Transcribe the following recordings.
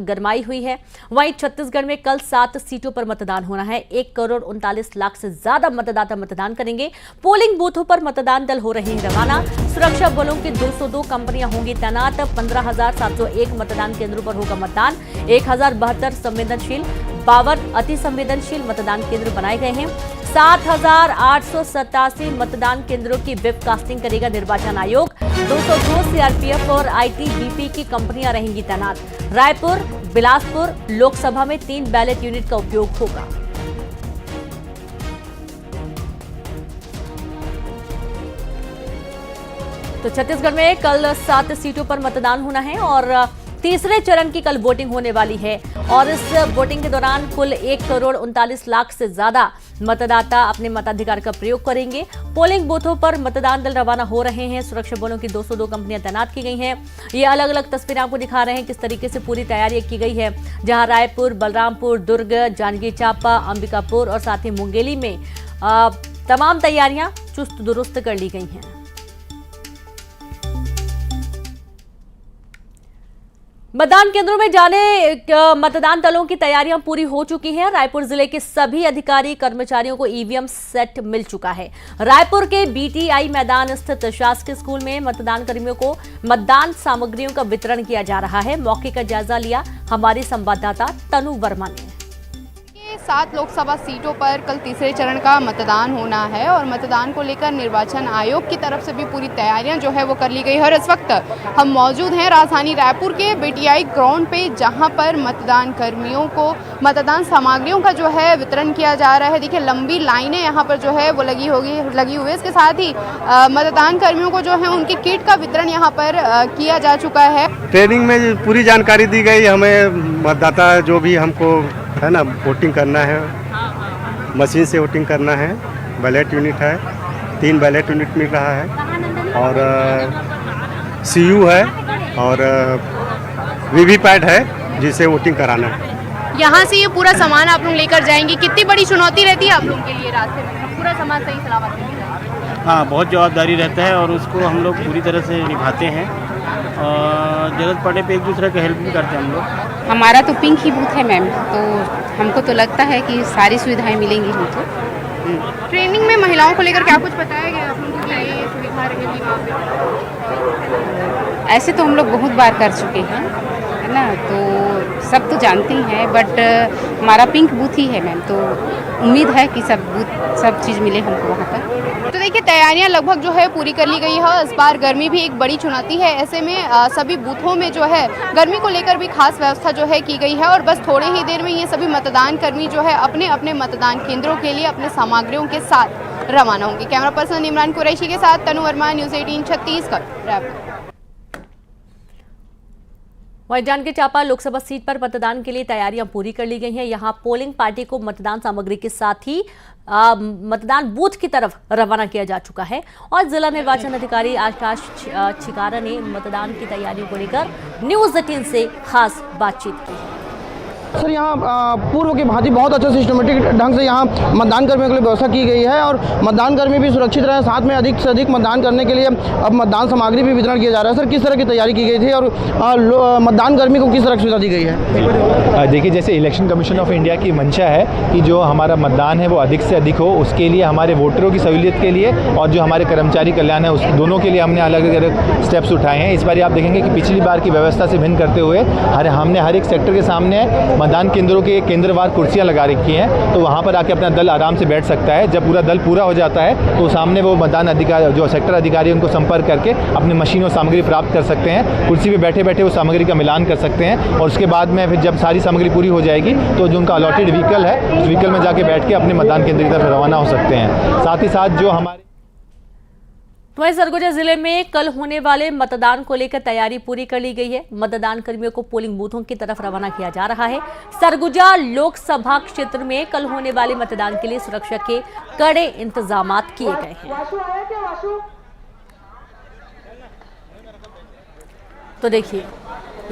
गरमाई हुई है। वहीं छत्तीसगढ़ में कल 7 सीटों पर मतदान होना है। 1,39,00,000 से ज्यादा मतदाता मतदान करेंगे। पोलिंग बूथों पर मतदान दल हो रहे हैं रवाना। सुरक्षा बलों की 202 कंपनियां होंगी तैनात। 15,701 मतदान केंद्रों पर होगा मतदान। 1,072 संवेदनशील, 52 अति संवेदनशील मतदान केंद्र बनाए गए हैं। 7,887 मतदान केंद्रों की वेबकास्टिंग करेगा निर्वाचन आयोग। 202 सीआरपीएफ और आईटीबीपी की कंपनियां रहेंगी तैनात। रायपुर, बिलासपुर लोकसभा में 3 बैलेट यूनिट का उपयोग होगा। तो छत्तीसगढ़ में कल 7 सीटों पर मतदान होना है और तीसरे चरण की कल वोटिंग होने वाली है। और इस वोटिंग के दौरान कुल 1,39,00,000 से ज्यादा मतदाता अपने मताधिकार का प्रयोग करेंगे। पोलिंग बूथों पर मतदान दल रवाना हो रहे हैं। सुरक्षा बलों की 202 कंपनियां तैनात की गई हैं। ये अलग अलग तस्वीरें आपको दिखा रहे हैं किस तरीके से पूरी तैयारी की गई है। जहां रायपुर, बलरामपुर, दुर्ग, जांजगीर चांपा, अंबिकापुर और साथ ही मुंगेली में तमाम तैयारियां चुस्त दुरुस्त कर ली गई हैं। मतदान केंद्रों में जाने मतदान दलों की तैयारियां पूरी हो चुकी हैं। रायपुर जिले के सभी अधिकारी कर्मचारियों को ईवीएम सेट मिल चुका है। रायपुर के बीटीआई मैदान स्थित शासकीय स्कूल में मतदान कर्मियों को मतदान सामग्रियों का वितरण किया जा रहा है। मौके का जायजा लिया हमारी संवाददाता तनु वर्मा ने। 7 लोकसभा सीटों पर कल तीसरे चरण का मतदान होना है और मतदान को लेकर निर्वाचन आयोग की तरफ से भी पूरी तैयारियां जो है वो कर ली गई है। और इस वक्त हम मौजूद हैं राजधानी रायपुर के बीटीआई ग्राउंड पे, जहां पर मतदान कर्मियों को मतदान सामग्रियों का जो है वितरण किया जा रहा है। देखिए लंबी लाइनें यहाँ पर जो है वो लगी हुई है। इसके साथ ही मतदान कर्मियों को जो है उनकी किट का वितरण यहाँ पर किया जा चुका है। ट्रेनिंग में पूरी जानकारी दी गई हमें। मतदाता जो भी हमको है ना वोटिंग करना है, मशीन से वोटिंग करना है। बैलेट यूनिट है, 3 बैलेट यूनिट मिल रहा है और सीयू है और वीवीपैट है जिसे वोटिंग कराना है। यहाँ से ये पूरा सामान आप लोग लेकर जाएंगे, कितनी बड़ी चुनौती रहती है आप लोगों के लिए रास्ते में पूरा सामान सही सलामत लेकर? हाँ, बहुत जवाबदारी रहता है और उसको हम लोग पूरी तरह से निभाते हैं और ज़रूरत पड़ने पे एक दूसरे का हेल्प भी करते हैं हम लोग। हमारा तो पिंक ही बूथ है मैम, तो हमको तो लगता है कि सारी सुविधाएं मिलेंगी हमको। ट्रेनिंग में महिलाओं को लेकर क्या कुछ बताया गया आप लोगों को, ये सुविधा रहेगी वहाँ पे? ऐसे तो हम लोग बहुत बार कर चुके हैं, है ना, तो सब तो जानते ही हैं, बट हमारा पिंक बूथ ही है मैम, तो उम्मीद है कि सब चीज़ मिले हमको वहाँ पर। तो देखिए तैयारियां लगभग जो है पूरी कर ली गई है। इस बार गर्मी भी एक बड़ी चुनौती है, ऐसे में सभी बूथों में जो है गर्मी को लेकर भी खास व्यवस्था जो है की गई है। और बस थोड़े ही देर में ये सभी मतदान कर्मी जो है अपने अपने मतदान केंद्रों के लिए अपने सामग्रियों के साथ रवाना होंगे। कैमरा पर्सन इमरान कुरैशी के साथ तनु वर्मा, न्यूज़ 18 छत्तीसगढ़, रायपुर। वहीं जांजगीर चांपा लोकसभा सीट पर मतदान के लिए तैयारियां पूरी कर ली गई हैं। यहां पोलिंग पार्टी को मतदान सामग्री के साथ ही मतदान बूथ की तरफ रवाना किया जा चुका है। और जिला निर्वाचन अधिकारी आकाश छिकारा ने मतदान की तैयारियों को लेकर न्यूज़ 18 से खास बातचीत की। सर यहाँ पूर्व की भांति बहुत अच्छा सिस्टमेटिक ढंग से यहाँ मतदान कर्मियों के लिए व्यवस्था की गई है और मतदान कर्मी भी सुरक्षित रहे। साथ में अधिक से अधिक मतदान करने के लिए अब मतदान सामग्री भी वितरण किया जा रहा है। सर किस तरह की तैयारी की गई थी और मतदान कर्मी को किस तरह की सुविधा दी गई है? देखिए, जैसे इलेक्शन कमीशन ऑफ इंडिया की मंशा है कि जो हमारा मतदान है वो अधिक से अधिक हो, उसके लिए हमारे वोटरों की सहूलियत के लिए और जो हमारे कर्मचारी कल्याण है उस दोनों के लिए हमने अलग अलग स्टेप्स उठाए हैं। इस बार आप देखेंगे कि पिछली बार की व्यवस्था से भिन्न करते हुए हमने हर एक सेक्टर के सामने मतदान केंद्रों के केंद्रवार कुर्सियां लगा रखी हैं, तो वहां पर आके अपना दल आराम से बैठ सकता है। जब पूरा दल पूरा हो जाता है तो सामने वो मतदान अधिकारी जो सेक्टर अधिकारी उनको संपर्क करके अपनी मशीन और सामग्री प्राप्त कर सकते हैं। कुर्सी पे बैठे बैठे वो सामग्री का मिलान कर सकते हैं और उसके बाद में फिर जब सारी सामग्री पूरी हो जाएगी तो जो उनका अलॉटेड व्हीकल है उस व्हीकल में जाके बैठ के अपने मतदान केंद्र की तरफ रवाना हो सकते हैं। साथ ही साथ जो हमारे वहीं सरगुजा जिले में कल होने वाले मतदान को लेकर तैयारी पूरी कर ली गई है। मतदान कर्मियों को पोलिंग बूथों की तरफ रवाना किया जा रहा है। सरगुजा लोकसभा क्षेत्र में कल होने वाले मतदान के लिए सुरक्षा के कड़े इंतजाम किए गए हैं। तो देखिए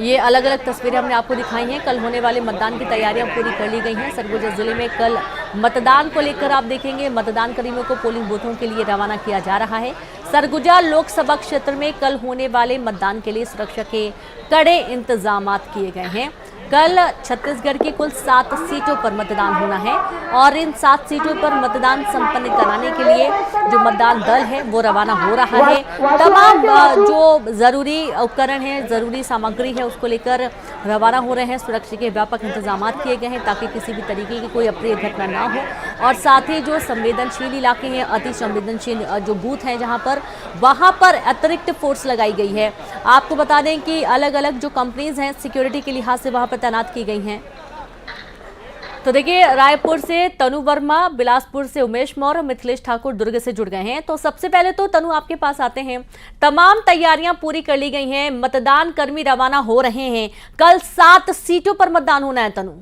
ये अलग अलग तस्वीरें हमने आपको दिखाई हैं। कल होने वाले मतदान की तैयारियां पूरी कर ली गई हैं। सरगुजा जिले में कल मतदान को लेकर आप देखेंगे मतदान कर्मियों को पोलिंग बूथों के लिए रवाना किया जा रहा है। सरगुजा लोकसभा क्षेत्र में कल होने वाले मतदान के लिए सुरक्षा के कड़े इंतजाम किए गए हैं। कल छत्तीसगढ़ की कुल 7 सीटों पर मतदान होना है और इन 7 सीटों पर मतदान संपन्न कराने के लिए जो मतदान दल है वो रवाना हो रहा है। तमाम जो जरूरी उपकरण है, जरूरी सामग्री है, उसको लेकर रवाना हो रहे हैं। सुरक्षा के व्यापक इंतजाम किए गए हैं ताकि किसी भी तरीके की कोई अप्रिय घटना ना हो और साथ ही जो संवेदनशील इलाके हैं, अति संवेदनशील जो बूथ हैं जहां पर, वहां पर अतिरिक्त फोर्स लगाई गई है। आपको बता दें कि अलग अलग जो कंपनीज हैं सिक्योरिटी के लिहाज से वहां पर तैनात की गई हैं। तो देखिए, रायपुर से तनु वर्मा, बिलासपुर से उमेश मौर्य, मिथिलेश ठाकुर दुर्ग से जुड़ गए हैं। तो सबसे पहले तो तनु आपके पास आते हैं। तमाम तैयारियां पूरी कर ली गई हैं, मतदान कर्मी रवाना हो रहे हैं। कल 7 सीटों पर मतदान होना है तनु।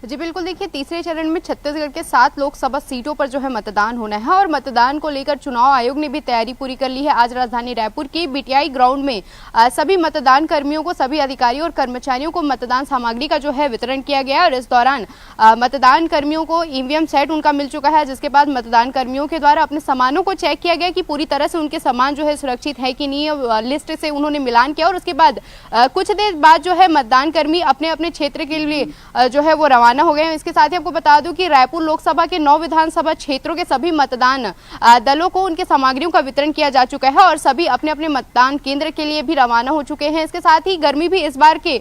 जी बिल्कुल, देखिए तीसरे चरण में छत्तीसगढ़ के 7 लोकसभा सीटों पर जो है मतदान होना है और मतदान को लेकर चुनाव आयोग ने भी तैयारी पूरी कर ली है। आज राजधानी रायपुर की बीटीआई ग्राउंड में सभी मतदान कर्मियों को, सभी अधिकारियों और कर्मचारियों को मतदान सामग्री का जो है वितरण किया गया और इस दौरान मतदान कर्मियों को ईवीएम सेट उनका मिल चुका है, जिसके बाद मतदान कर्मियों के द्वारा अपने सामानों को चेक किया गया कि पूरी तरह से उनके सामान जो है सुरक्षित है कि नहीं। लिस्ट से उन्होंने मिलान किया और उसके बाद कुछ देर बाद जो है मतदान कर्मी अपने अपने क्षेत्र के लिए जो है वो रवाना हो गए हैं। इसके साथ ही आपको बता दूं कि रायपुर लोकसभा के 9 विधानसभा क्षेत्रों के सभी मतदान दलों को उनके सामग्रियों का वितरण किया जा चुका है और सभी अपने अपने मतदान केंद्र के लिए भी रवाना हो चुके हैं। इसके साथ ही गर्मी भी इस बार के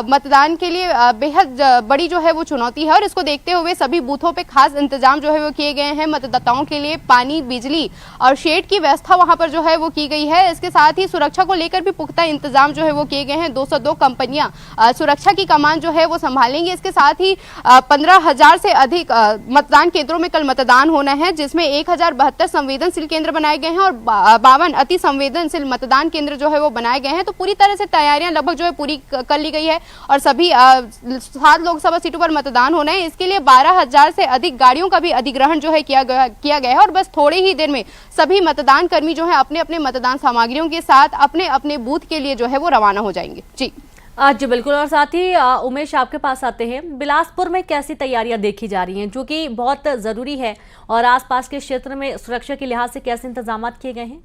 मतदान के लिए बेहद बड़ी जो है वो चुनौती है और इसको देखते हुए सभी बूथों पे खास इंतजाम जो है वो किए गए हैं। मतदाताओं के लिए पानी, बिजली और शेड की व्यवस्था वहां पर जो है वो की गई है। इसके साथ ही सुरक्षा को लेकर भी पुख्ता इंतजाम जो है वो किए गए हैं। 202 कंपनियां सुरक्षा की कमान जो है वो संभालेंगी। इसके साथ ही 15,000 से अधिक मतदान केंद्रों में कल मतदान होना है, जिसमें 1072 संवेदनशील केंद्र बनाए गए हैं और 52 अति संवेदनशील मतदान केंद्र जो है वो बनाए गए हैं। तो पूरी तरह से तैयारियां लगभग जो है पूरी कर ली गई है और सभी 7 लोकसभा सीटों पर मतदान होना है। इसके लिए 12,000 से अधिक गाड़ियों का भी अधिग्रहण जो है किया गया है और बस थोड़े ही देर में सभी मतदान कर्मी जो है अपने अपने मतदान सामग्रियों के साथ अपने अपने बूथ के लिए जो है वो रवाना हो जाएंगे। जी बिल्कुल। और साथ ही उमेश आपके पास आते हैं। बिलासपुर में कैसी तैयारियां देखी जा रही हैं, जो कि बहुत जरूरी है, और आसपास के क्षेत्र में सुरक्षा के लिहाज से कैसे इंतजाम किए गए हैं?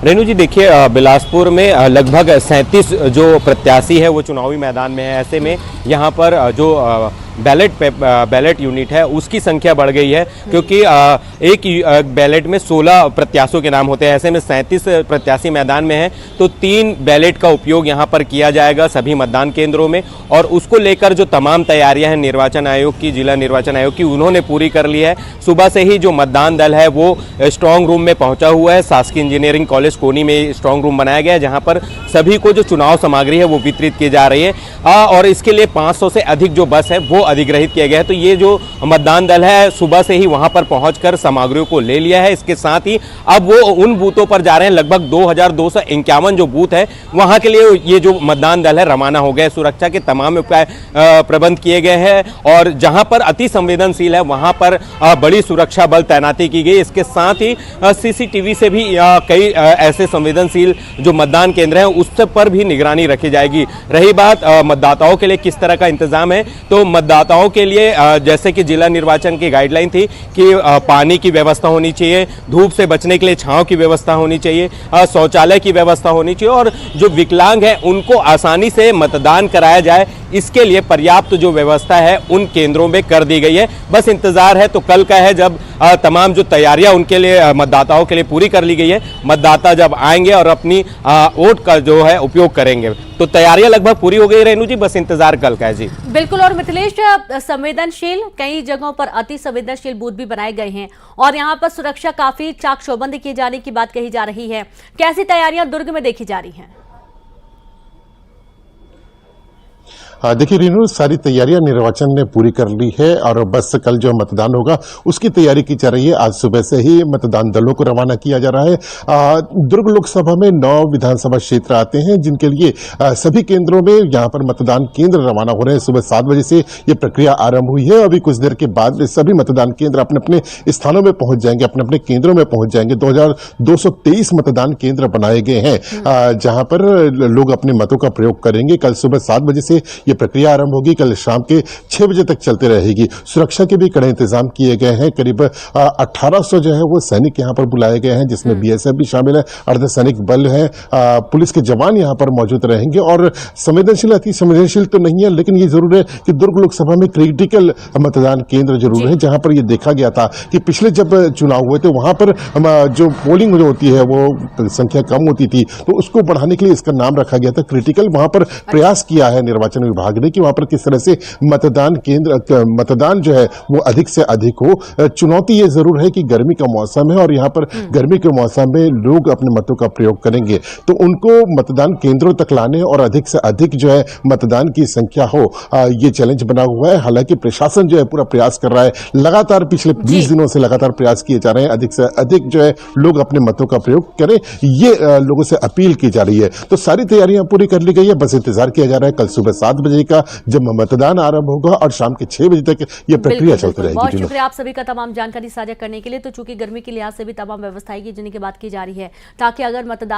रेणु जी, देखिए बिलासपुर में लगभग 37 जो प्रत्याशी है वो चुनावी मैदान में है। ऐसे में यहाँ पर जो बैलेट यूनिट है उसकी संख्या बढ़ गई है, क्योंकि एक बैलेट में 16 प्रत्याशियों के नाम होते हैं। ऐसे में 37 प्रत्याशी मैदान में हैं, तो 3 बैलेट का उपयोग यहाँ पर किया जाएगा सभी मतदान केंद्रों में। और उसको लेकर जो तमाम तैयारियां हैं निर्वाचन आयोग की, जिला निर्वाचन आयोग की, उन्होंने पूरी कर ली है। सुबह से ही जो मतदान दल है वो स्ट्रांग रूम में पहुंचा हुआ है। शासकीय इंजीनियरिंग कॉलेज कोनी में स्ट्रांग रूम बनाया गया है, जहाँ पर सभी को जो चुनाव सामग्री है वो वितरित की जा रही है और इसके लिए 500 से अधिक जो बस है वो अधिग्रहित किया गया है। तो ये जो मतदान दल है सुबह से ही वहां पर पहुंचकर सामग्रियों को ले लिया है। इसके साथ ही अब वो उन बूथों पर जा रहे हैं। लगभग 2251 जो बूथ है वहां के लिए ये जो मतदान दल है रवाना हो गए। सुरक्षा के तमाम उपाय प्रबंध किए गए हैं और जहां पर अति संवेदनशील है वहां पर बड़ी सुरक्षा बल तैनाती की गई। इसके साथ ही सीसीटीवी से भी कई ऐसे संवेदनशील जो मतदान केंद्र हैं उस पर भी निगरानी रखी जाएगी। रही बात मतदाताओं के लिए किस तरह का इंतजाम है, तो मतदाताओं के लिए जैसे कि जिला निर्वाचन की गाइडलाइन थी कि पानी की व्यवस्था होनी चाहिए, धूप से बचने के लिए छांव की व्यवस्था होनी चाहिए, शौचालय की व्यवस्था होनी चाहिए और जो विकलांग है उनको आसानी से मतदान कराया जाए, इसके लिए पर्याप्त जो व्यवस्था है उन केंद्रों में कर दी गई है। बस इंतजार है तो कल का है, जब तमाम जो तैयारियां उनके लिए मतदाताओं के लिए पूरी कर ली गई है। मतदाता जब आएंगे और अपनी वोट का जो है उपयोग करेंगे, तो तैयारियां लगभग पूरी हो गई रेणु जी, बस इंतजार कल का है जी। बिल्कुल। और मिथिलेश, संवेदनशील कई जगहों पर अति संवेदनशील बूथ भी बनाए गए हैं और यहाँ पर सुरक्षा काफी चाक चौबंद किए जाने की बात कही जा रही है। कैसी तैयारियां दुर्ग में देखी जा रही हैं? देखिए रेणु, सारी तैयारियां निर्वाचन ने पूरी कर ली है और बस कल जो मतदान होगा उसकी तैयारी की जा रही है। आज सुबह से ही मतदान दलों को रवाना किया जा रहा है। दुर्ग लोकसभा में 9 विधानसभा क्षेत्र आते हैं, जिनके लिए सभी केंद्रों में यहाँ पर मतदान केंद्र रवाना हो रहे हैं। सुबह 7 बजे से ये प्रक्रिया आरंभ हुई है। अभी कुछ देर के बाद सभी मतदान केंद्र अपने अपने स्थानों में पहुंच जाएंगे, अपने अपने केंद्रों में पहुंच जाएंगे। 2223 मतदान केंद्र बनाए गए हैं जहां पर लोग अपने मतों का प्रयोग करेंगे। कल सुबह 7 बजे से ये ये प्रक्रिया आरंभ होगी। कल शाम के 6 बजे तक चलते रहेगी। सुरक्षा के भी कड़े इंतजाम किए गए हैं। करीब 1800 जो है वो सैनिक यहाँ पर बुलाए गए हैं, जिसमें बीएसएफ भी शामिल है, अर्धसैनिक बल है, पुलिस के जवान यहाँ पर मौजूद रहेंगे। और संवेदनशील, अति संवेदनशील तो नहीं है, लेकिन ये जरूर है कि दुर्ग लोकसभा में क्रिटिकल मतदान केंद्र जरूर है, जहां पर ये देखा गया था कि पिछले जब चुनाव हुए थे वहां पर जो पोलिंग जो होती है वो संख्या कम होती थी, तो उसको बढ़ाने के लिए इसका नाम रखा गया था क्रिटिकल। वहां पर प्रयास किया है निर्वाचन विभाग ने कि वहां पर किस तरह से मतदान केंद्र, मतदान जो है वो अधिक से अधिक हो। चुनौती ये जरूर है कि गर्मी का मौसम है और यहाँ पर गर्मी के मौसम में लोग अपने मतों का प्रयोग करेंगे, तो उनको मतदान केंद्रों तक लाने और अधिक से अधिक जो है मतदान की संख्या हो, ये चैलेंज बना हुआ है। हालांकि प्रशासन जो है पूरा प्रयास कर रहा है, लगातार पिछले 20 दिनों से लगातार प्रयास किए जा रहे हैं अधिक से अधिक जो है लोग अपने मतों का प्रयोग करें, ये लोगों से अपील की जा रही है। तो सारी तैयारियां पूरी कर ली गई है, बस इंतजार किया जा रहा है कल सुबह 7 बजे का, जब मतदान आरंभ होगा और शाम के 6 बजे तक ये प्रक्रिया चलती रहेगी। बहुत शुक्रिया आप सभी का तमाम जानकारी साझा करने के लिए। तो चूंकि गर्मी के लिहाज से भी तमाम व्यवस्थाएं की जिनकी बात की जा रही है, ताकि अगर मतदान